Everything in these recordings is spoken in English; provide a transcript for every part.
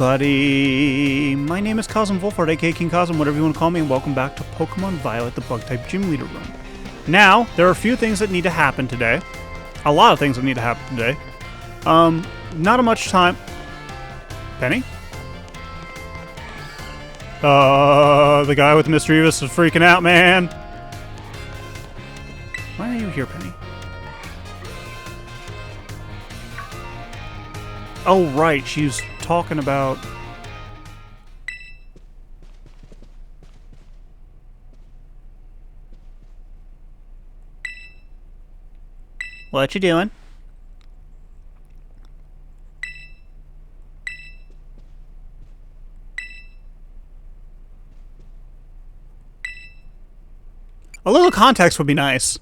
everybody! My name is Kazm Vulfhart, aka King Kazm, whatever you want to call me, and welcome back to Pokemon Violet, the Bug-type Gym Leader Room. Now, there are a few things that need to happen today. A lot of things that need to happen today. Not much time. Penny? The guy with the Mischievous is freaking out, man! Why are you here, Penny? Oh, right, she's talking about... What you doing? A little context would be nice.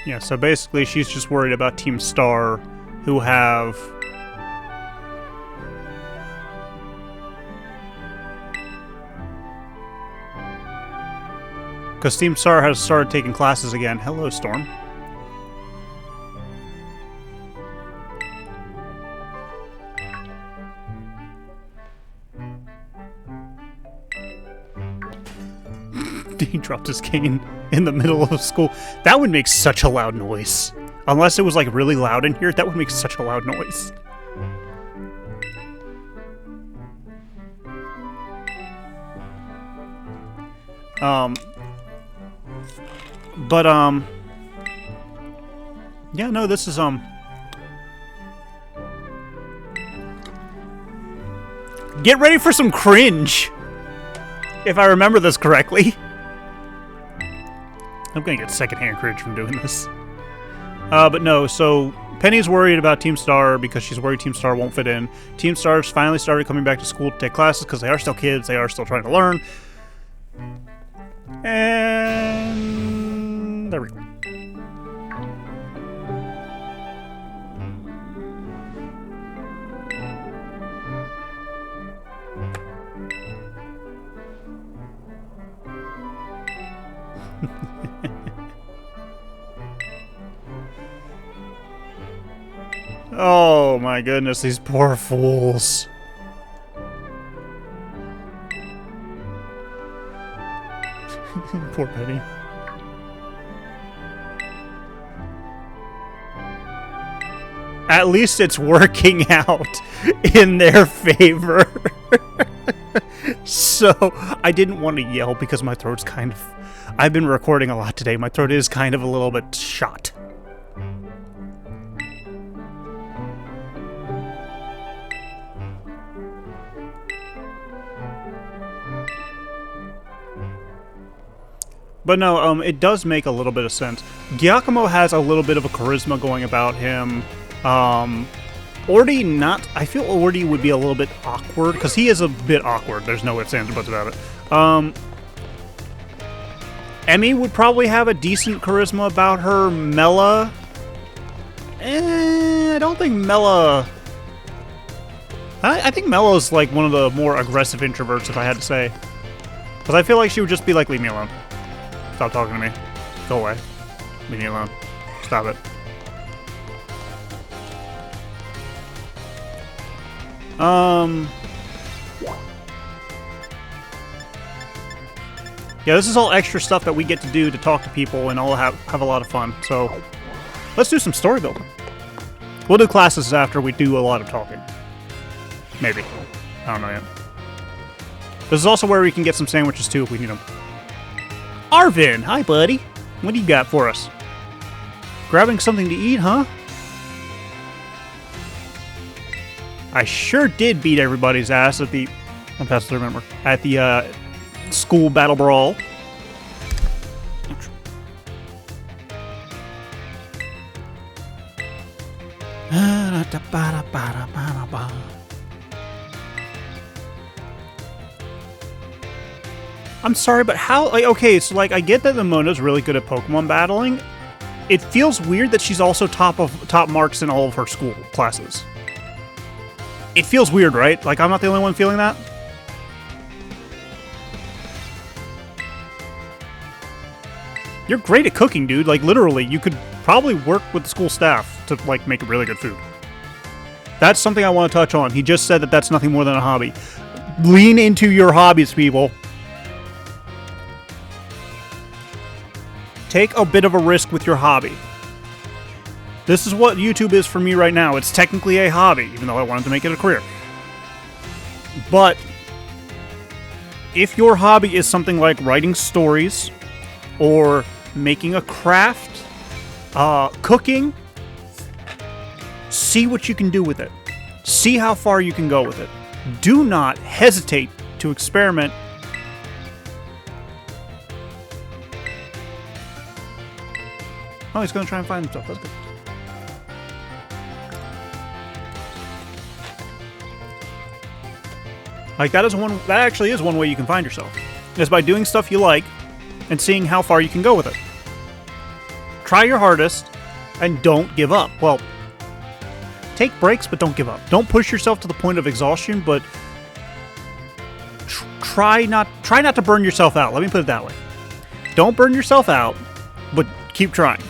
Yeah, so basically she's just worried about Team Star, who have... Because Team Star has started taking classes again. Hello, Storm. He dropped his cane in the middle of school. That would make such a loud noise. Unless it was like really loud in here, that would make such a loud noise. Yeah, no, this is, get ready for some cringe! If I remember this correctly. I'm gonna get secondhand cringe from doing this. But no, so Penny's worried about Team Star because she's worried Team Star won't fit in. Team Star's finally started coming back to school to take classes because they are still kids, they are still trying to learn. And there we go. Oh my goodness, these poor fools. Poor Penny. At least it's working out in their favor. So, I didn't want to yell because my throat's kind of... I've been recording a lot today. My throat is kind of a little bit shot. But no, it does make a little bit of sense. Giacomo has a little bit of a charisma going about him. Orty not... I feel Orty would be a little bit awkward, because he is a bit awkward. There's no ifs, ands, or buts about it. Emmy would probably have a decent charisma about her. Mela... I don't think Mela... I think Mela's like one of the more aggressive introverts, if I had to say. Because I feel like she would just be like, leave me alone. Stop talking to me. Go away. Leave me alone. Stop it. Yeah, this is all extra stuff that we get to do to talk to people and all have a lot of fun. So, let's do some story building. We'll do classes after we do a lot of talking. Maybe. I don't know yet. This is also where we can get some sandwiches too if we need them. Arven! Hi, buddy. What do you got for us? Grabbing something to eat, huh? I sure did beat everybody's ass at the... I'm past to remember. At the, school battle brawl. I'm sorry, but how? Like, okay, so like I get that Lamona's really good at Pokemon battling. It feels weird that she's also top marks in all of her school classes. It feels weird, right? Like I'm not the only one feeling that. You're great at cooking, dude. Like literally, you could probably work with the school staff to like make really good food. That's something I want to touch on. He just said that that's nothing more than a hobby. Lean into your hobbies, people. Take a bit of a risk with your hobby. This is what YouTube is for me right now. It's technically a hobby, even though I wanted to make it a career. But if your hobby is something like writing stories or making a craft, cooking, see what you can do with it. See how far you can go with it. Do not hesitate to experiment. Oh, he's going to try and find himself. That's good. Like, that actually is one way you can find yourself. Is by doing stuff you like and seeing how far you can go with it. Try your hardest and don't give up. Well, take breaks, but don't give up. Don't push yourself to the point of exhaustion, but try not to burn yourself out. Let me put it that way. Don't burn yourself out, but keep trying.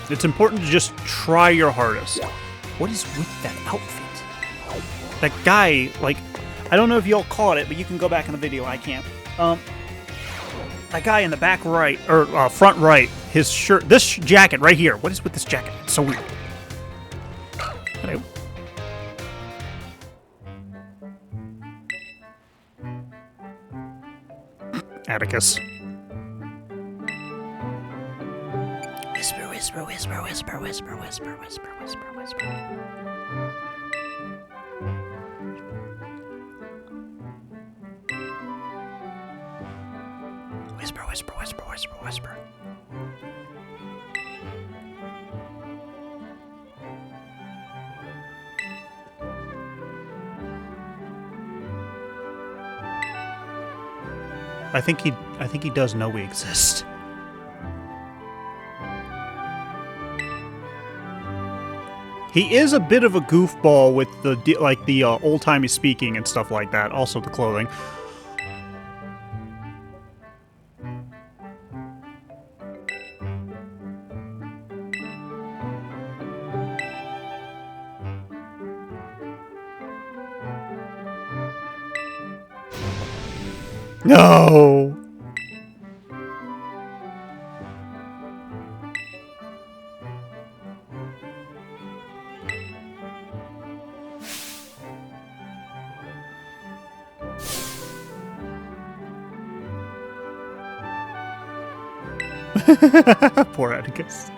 It's important to just try your hardest. What is with that outfit? That guy, like, I don't know if y'all caught it, but you can go back in the video. I can't. That guy in the back right, or front right, his shirt, this jacket right here. What is with this jacket? It's so weird. Hello. Atticus. Whisper, whisper, whisper, whisper, whisper, whisper, whisper, whisper, whisper. Whisper, whisper, whisper, whisper, whisper. I think he does know we exist. He is a bit of a goofball with the old-timey speaking and stuff like that. Also the clothing. No! Poor Atticus.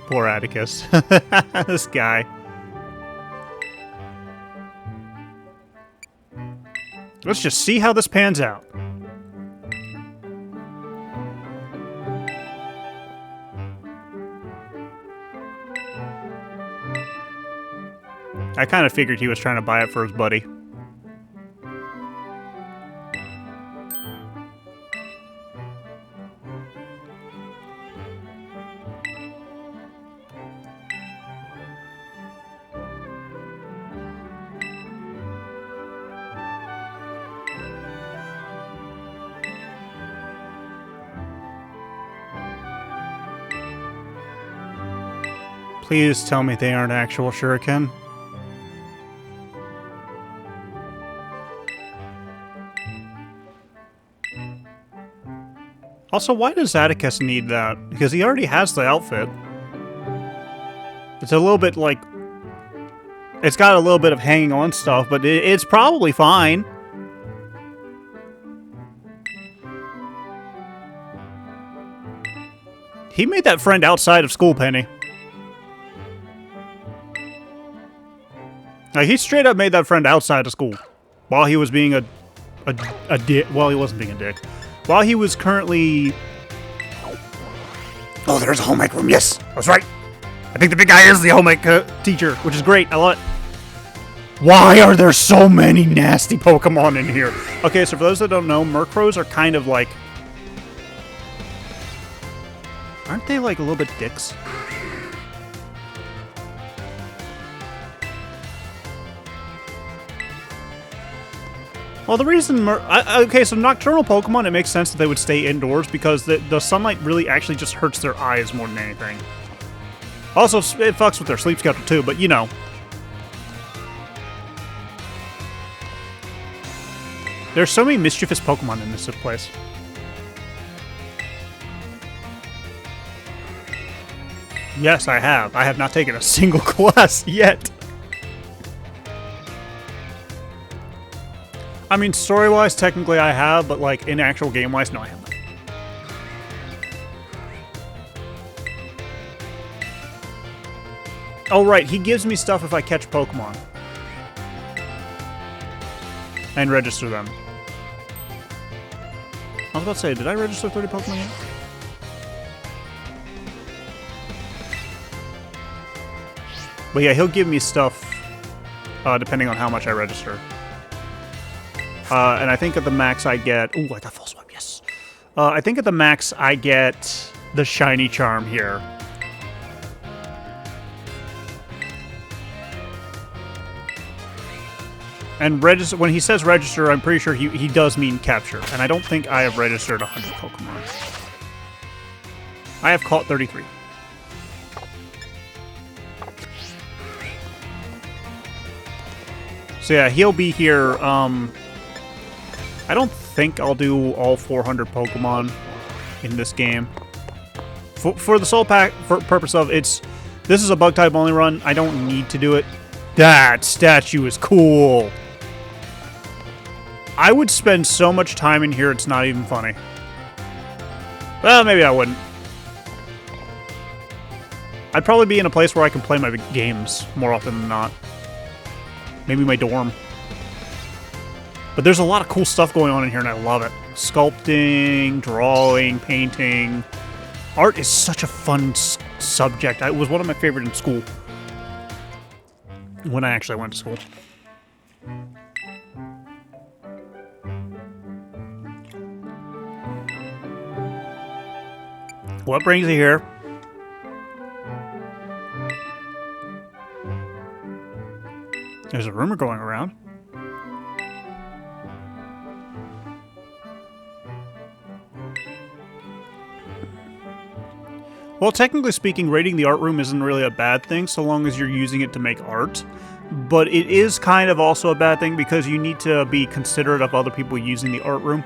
Poor Atticus. This guy. Let's just see how this pans out. I kind of figured he was trying to buy it for his buddy. Please tell me they aren't actual shuriken. Also, why does Atticus need that? Because he already has the outfit. It's a little bit like... It's got a little bit of hanging on stuff, but it's probably fine. He made that friend outside of school, Penny. Like, he straight up made that friend outside of school. While he was being a dick. Well, he wasn't being a dick. While he was currently Oh, there's a home ec room. Yes, I was right. I think the big guy is the home ec teacher, which is great. I love it. Why are there so many nasty Pokemon in here? Okay, so for those that don't know, Murkrows are kind of like... Aren't they like a little bit dicks? Well, the reason... okay, so nocturnal Pokemon, it makes sense that they would stay indoors because the sunlight really actually just hurts their eyes more than anything. Also, it fucks with their sleep schedule too, but you know. There's so many mischievous Pokemon in this place. Yes, I have. I have not taken a single class yet. I mean, story-wise, technically I have, but like in actual game-wise, no, I haven't. Oh, right. He gives me stuff if I catch Pokemon. And register them. I was about to say, did I register 30 Pokemon yet? But yeah, he'll give me stuff depending on how much I register. And I think at the max I get... Ooh, I got Full Swipe, yes. I think at the max I get the Shiny Charm here. And register, when he says register, I'm pretty sure he does mean capture. And I don't think I have registered 100 Pokemon. I have caught 33. So yeah, he'll be here. I don't think I'll do all 400 Pokemon in this game. For the sole purpose of this is a bug type only run. I don't need to do it. That statue is cool. I would spend so much time in here, it's not even funny. Well, maybe I wouldn't. I'd probably be in a place where I can play my games more often than not. Maybe my dorm. But there's a lot of cool stuff going on in here, and I love it. Sculpting, drawing, painting. Art is such a fun subject. It was one of my favorite in school. When I actually went to school. What brings you here? There's a rumor going around. Well, technically speaking, raiding the art room isn't really a bad thing so long as you're using it to make art. But it is kind of also a bad thing because you need to be considerate of other people using the art room.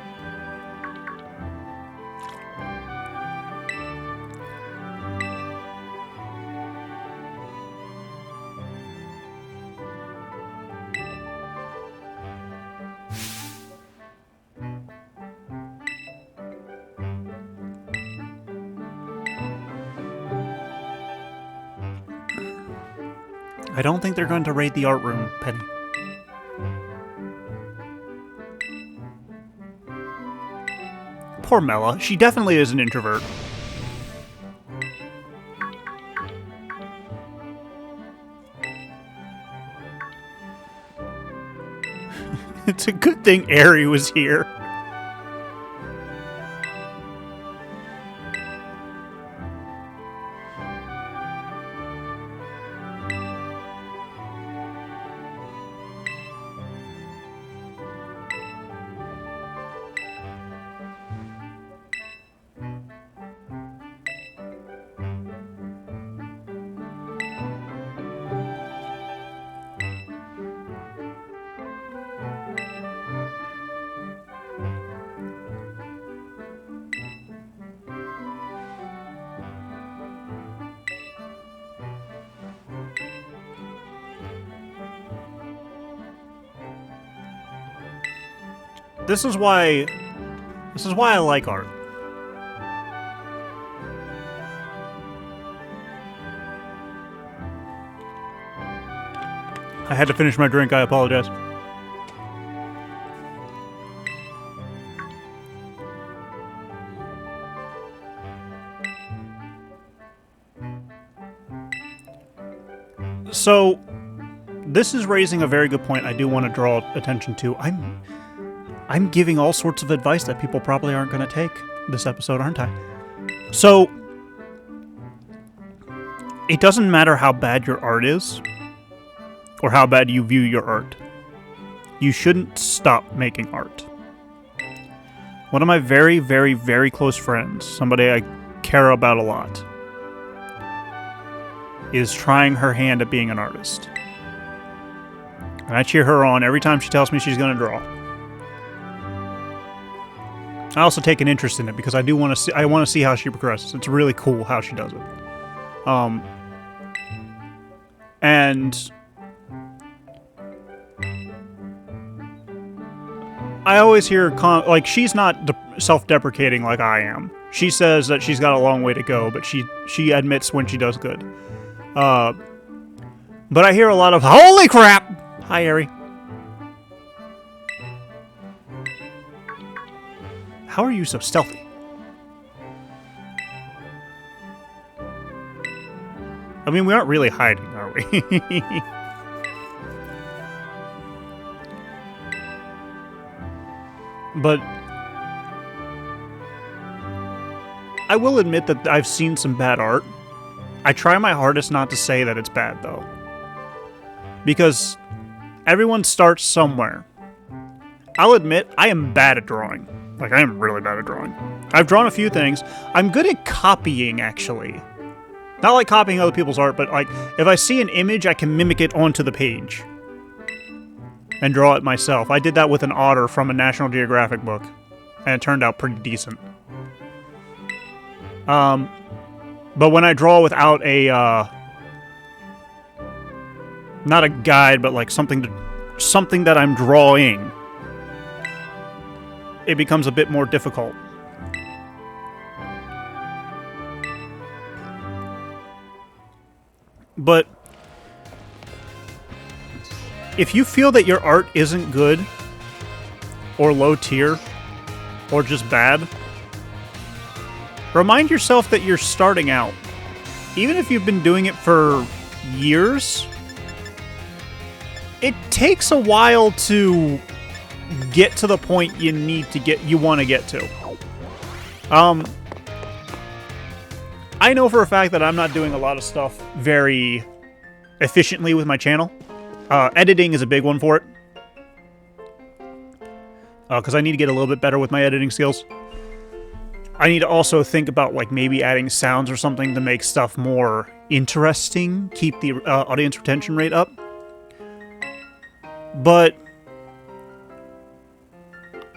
I don't think they're going to raid the art room, Penny. Poor Mela. She definitely is an introvert. It's a good thing Aerie was here. This is why I like art. I had to finish my drink, I apologize. So, this is raising a very good point I do want to draw attention to. I'm giving all sorts of advice that people probably aren't going to take this episode, aren't I? So, it doesn't matter how bad your art is, or how bad you view your art. You shouldn't stop making art. One of my very, very, very close friends, somebody I care about a lot, is trying her hand at being an artist. And I cheer her on every time she tells me she's going to draw. I also take an interest in it because I do want to see. I want to see how she progresses. It's really cool how she does it. And I always hear like she's not self-deprecating like I am. She says that she's got a long way to go, but she admits when she does good. But I hear a lot of holy crap. Hi, Ari. How are you so stealthy? I mean, we aren't really hiding, are we? But I will admit that I've seen some bad art. I try my hardest not to say that it's bad, though. Because everyone starts somewhere. I'll admit, I am bad at drawing. Like, I am really bad at drawing. I've drawn a few things. I'm good at copying, actually. Not like copying other people's art, but like, if I see an image, I can mimic it onto the page. And draw it myself. I did that with an otter from a National Geographic book. And it turned out pretty decent. But when I draw without a, not a guide, but like something that I'm drawing, it becomes a bit more difficult. But if you feel that your art isn't good, or low tier, or just bad, remind yourself that you're starting out. Even if you've been doing it for years, it takes a while to get to the point you want to get to. I know for a fact that I'm not doing a lot of stuff very efficiently with my channel. Editing is a big one for it. Because I need to get a little bit better with my editing skills. I need to also think about like maybe adding sounds or something to make stuff more interesting, keep the audience retention rate up. But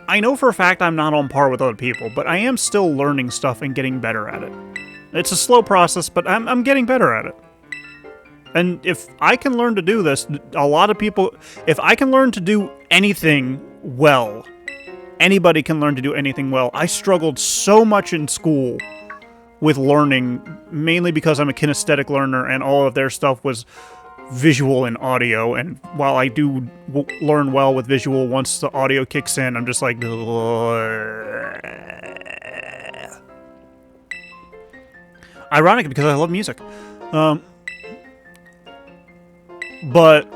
I know for a fact I'm not on par with other people, but I am still learning stuff and getting better at it. It's a slow process, but I'm getting better at it. And if I can learn to do this, a lot of people... If I can learn to do anything well, anybody can learn to do anything well. I struggled so much in school with learning, mainly because I'm a kinesthetic learner, and all of their stuff was visual and audio. And while I do learn well with visual, once the audio kicks in, I'm just like... Ironic, because I love music. But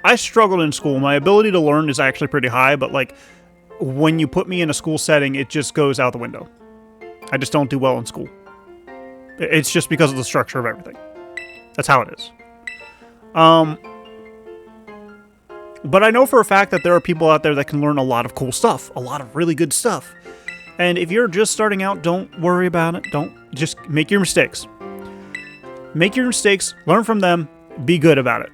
I struggled in school. My ability to learn is actually pretty high, but like when you put me in a school setting, it just goes out the window. I just don't do well in school. It's just because of the structure of everything. That's how it is. But I know for a fact that there are people out there that can learn a lot of cool stuff, a lot of really good stuff. And if you're just starting out, don't worry about it. Just make your mistakes. Make your mistakes, learn from them, be good about it.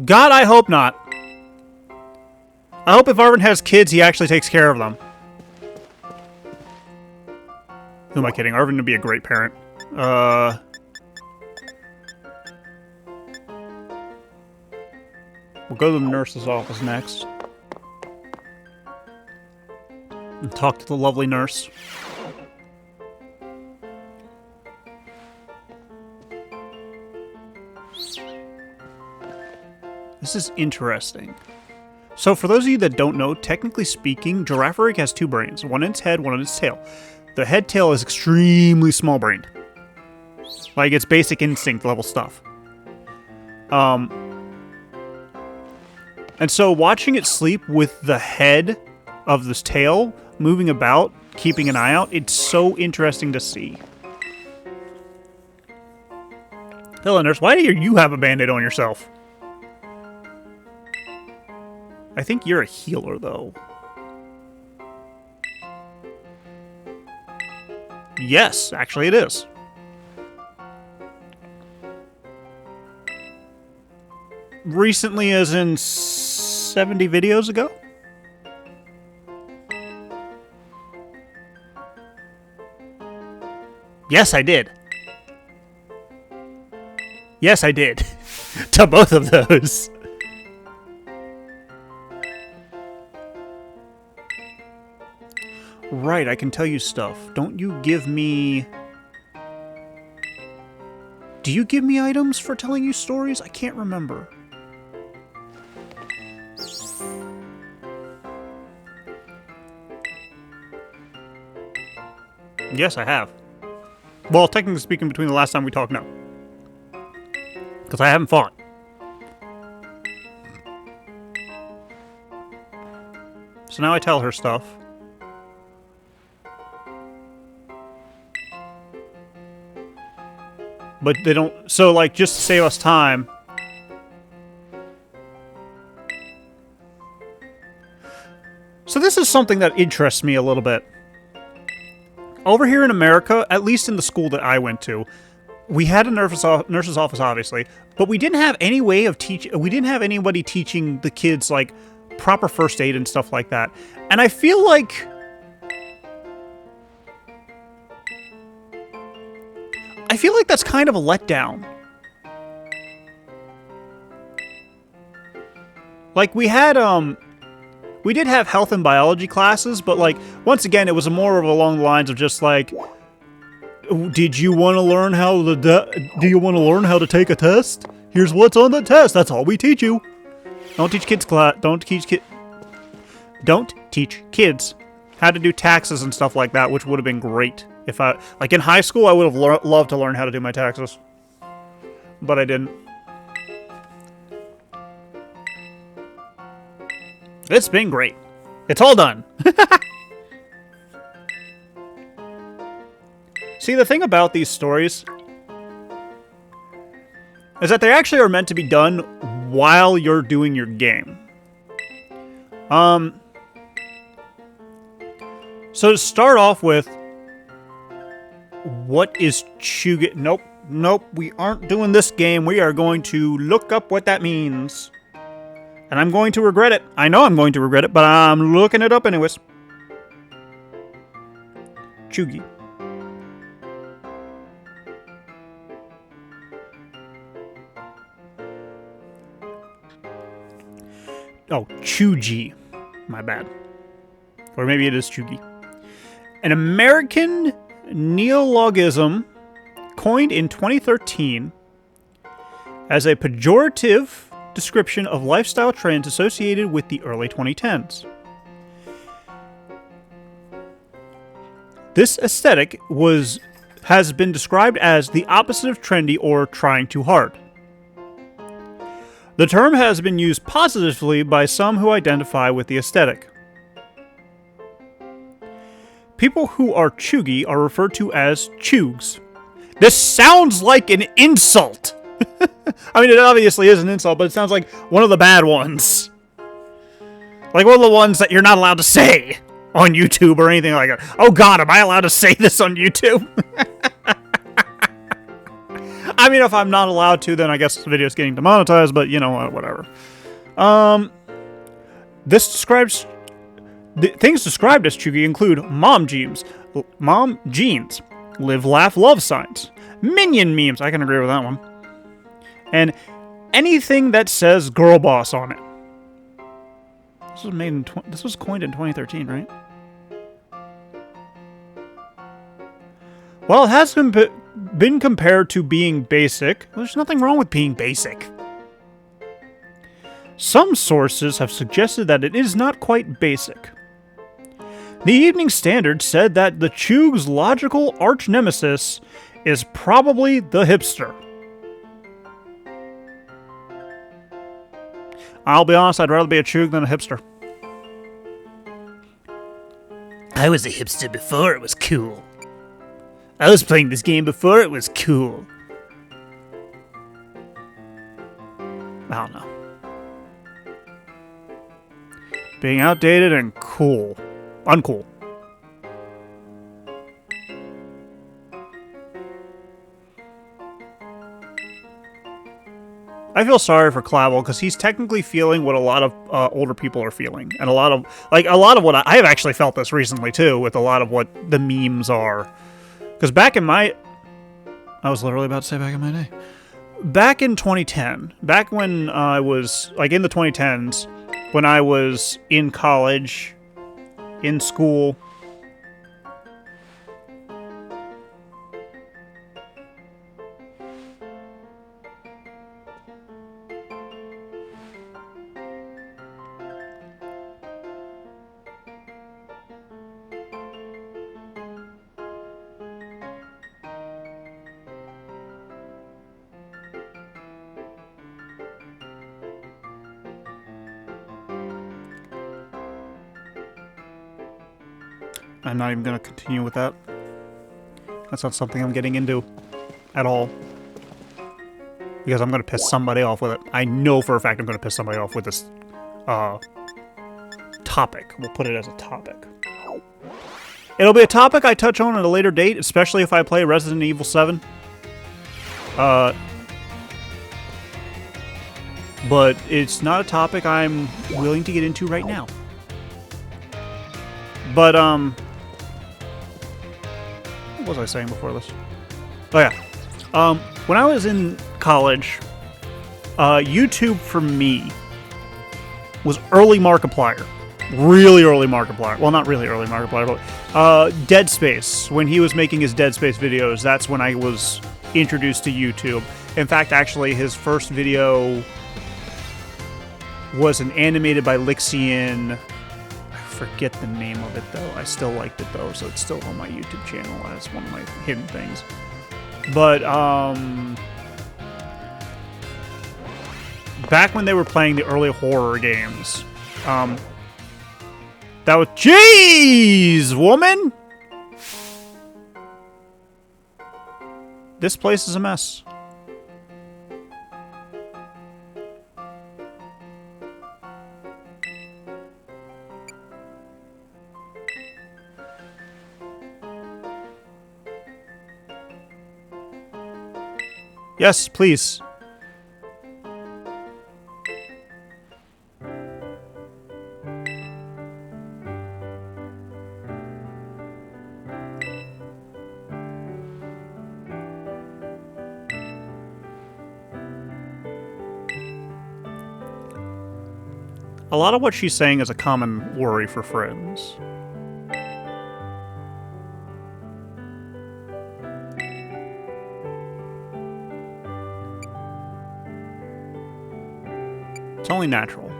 God, I hope not. I hope if Arven has kids, he actually takes care of them. Who am I kidding? Arven would be a great parent. We'll go to the nurse's office next. And talk to the lovely nurse. This is interesting. So for those of you that don't know, technically speaking, Giraffaric has two brains. One in its head, one in its tail. The head-tail is extremely small-brained. Like, it's basic instinct level stuff. And so watching it sleep with the head of this tail moving about, keeping an eye out, it's so interesting to see. Hello, nurse. Why do you have a band-aid on yourself? I think you're a healer, though. Yes, actually it is. Recently, as in 70 videos ago? Yes, I did. Yes, I did. To both of those. Right, I can tell you stuff. Don't you give me... Do you give me items for telling you stories? I can't remember. Yes, I have. Well, technically speaking, between the last time we talked, no. Because I haven't fought. So now I tell her stuff. But they don't... So, like, just to save us time... So this is something that interests me a little bit. Over here in America, at least in the school that I went to, we had a nurse's office, obviously, but we didn't have any way of teaching... We didn't have anybody teaching the kids, like, proper first aid and stuff like that. And I feel like... that's kind of a letdown. Like, we had, we did have health and biology classes, but, like, once again, it was more of along the lines of just, like, did you want to learn how to, do you want to learn how to take a test? Here's what's on the test. That's all we teach you. Don't teach kids don't teach kids how to do taxes and stuff like that, which would have been great. If I, like in high school, I would have loved to learn how to do my taxes. But I didn't. It's been great. It's all done. See, the thing about these stories is that they actually are meant to be done while you're doing your game. So to start off with, what is Chugi? Nope, we aren't doing this game. We are going to look up what that means. And I'm going to regret it. I know I'm going to regret it, but I'm looking it up anyways. Chugi. Oh, Chugi. My bad. Or maybe it is Chugi. An American neologism coined in 2013 as a pejorative description of lifestyle trends associated with the early 2010s. This aesthetic has been described as the opposite of trendy or trying too hard. The term has been used positively by some who identify with the aesthetic. People who are chuggy are referred to as chugs. This sounds like an insult! I mean, it obviously is an insult, but it sounds like one of the bad ones. Like one of the ones that you're not allowed to say on YouTube or anything like that. Oh god, am I allowed to say this on YouTube? I mean, if I'm not allowed to, then I guess the video's getting demonetized, but you know what, whatever. This describes... The things described as chuggy include mom jeans, live, laugh, love signs, minion memes, I can agree with that one, and anything that says girl boss on it. This was made in this was coined in 2013, right? While it has been compared to being basic, there's nothing wrong with being basic. Some sources have suggested that it is not quite basic. The Evening Standard said that the Choog's logical arch-nemesis is probably the hipster. I'll be honest, I'd rather be a Choog than a hipster. I was a hipster before it was cool. I was playing this game before it was cool. I don't know. Being outdated and cool. Uncool. I feel sorry for Clavel because he's technically feeling what a lot of older people are feeling, and a lot of what I have actually felt this recently too, with a lot of what the memes are. Because back in my, I was literally about to say back in my day, back in 2010, back when I was like in the 2010s, when I was in college, in school. I'm not even going to continue with that. That's not something I'm getting into at all. Because I'm going to piss somebody off with it. I know for a fact I'm going to piss somebody off with this topic. We'll put it as a topic. It'll be a topic I touch on at a later date, especially if I play Resident Evil 7. But it's not a topic I'm willing to get into right now. But, what was I saying before this? Oh, yeah. When I was in college, YouTube for me was early Markiplier. Really early Markiplier. Well, not really early Markiplier, but Dead Space. When he was making his Dead Space videos, that's when I was introduced to YouTube. In fact, actually, his first video was an animated by Lixian. Forget the name of it though. I still liked it though, so it's still on my YouTube channel as one of my hidden things. But back when they were playing the early horror games, that was jeez, woman. This place is a mess. Yes, please. A lot of what she's saying is a common worry for friends. It's only natural.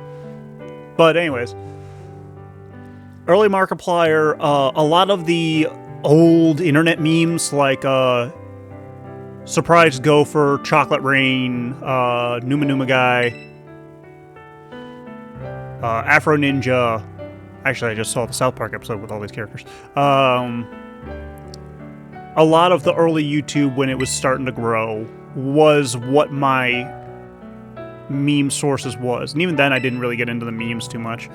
But anyways, early Markiplier, a lot of the old internet memes like Surprised Gopher, Chocolate Rain, Numa Numa Guy, Afro Ninja. Actually, I just saw the South Park episode with all these characters. A lot of the early YouTube, when it was starting to grow, was what my meme sources was. And even then, I didn't really get into the memes too much.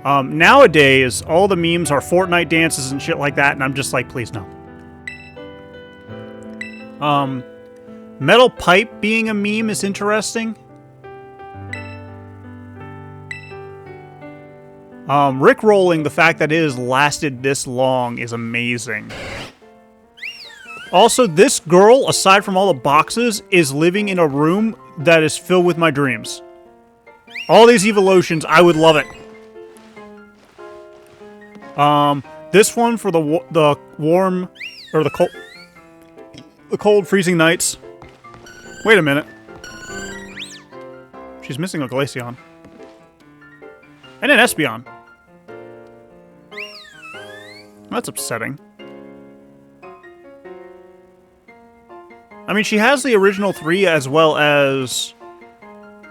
Nowadays, all the memes are Fortnite dances and shit like that, and I'm just like, please no. Metal pipe being a meme is interesting. Rickrolling, the fact that it has lasted this long is amazing. Also, this girl, aside from all the boxes, is living in a room that is filled with my dreams. All these evolutions, I would love it. This one for the warm, or the cold freezing nights. Wait a minute. She's missing a Glaceon. And an Espeon. That's upsetting. I mean, she has the original 3 as well as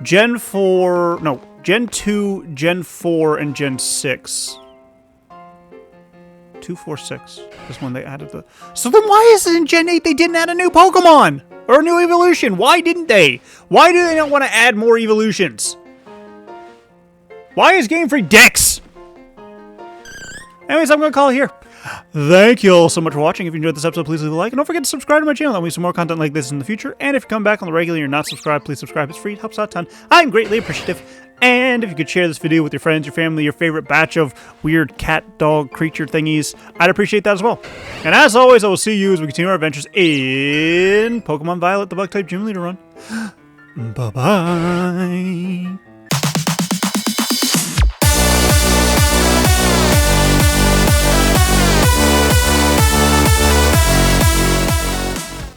Gen 4... No, Gen 2, Gen 4, and Gen 6. 2, 4, 6 is when they added the... So then why is it in Gen 8 they didn't add a new Pokemon? Or a new evolution? Why didn't they? Why do they not want to add more evolutions? Why is Game Freak dicks? Anyways, I'm going to call it here. Thank you all so much for watching. If you enjoyed this episode, please leave a like. And don't forget to subscribe to my channel. There'll be some more content like this in the future. And if you come back on the regular and you're not subscribed, please subscribe. It's free. It helps out a ton. I'm greatly appreciative. And if you could share this video with your friends, your family, your favorite batch of weird cat, dog, creature thingies, I'd appreciate that as well. And as always, I will see you as we continue our adventures in Pokemon Violet, the Bug-type Gym Leader run. Bye-bye.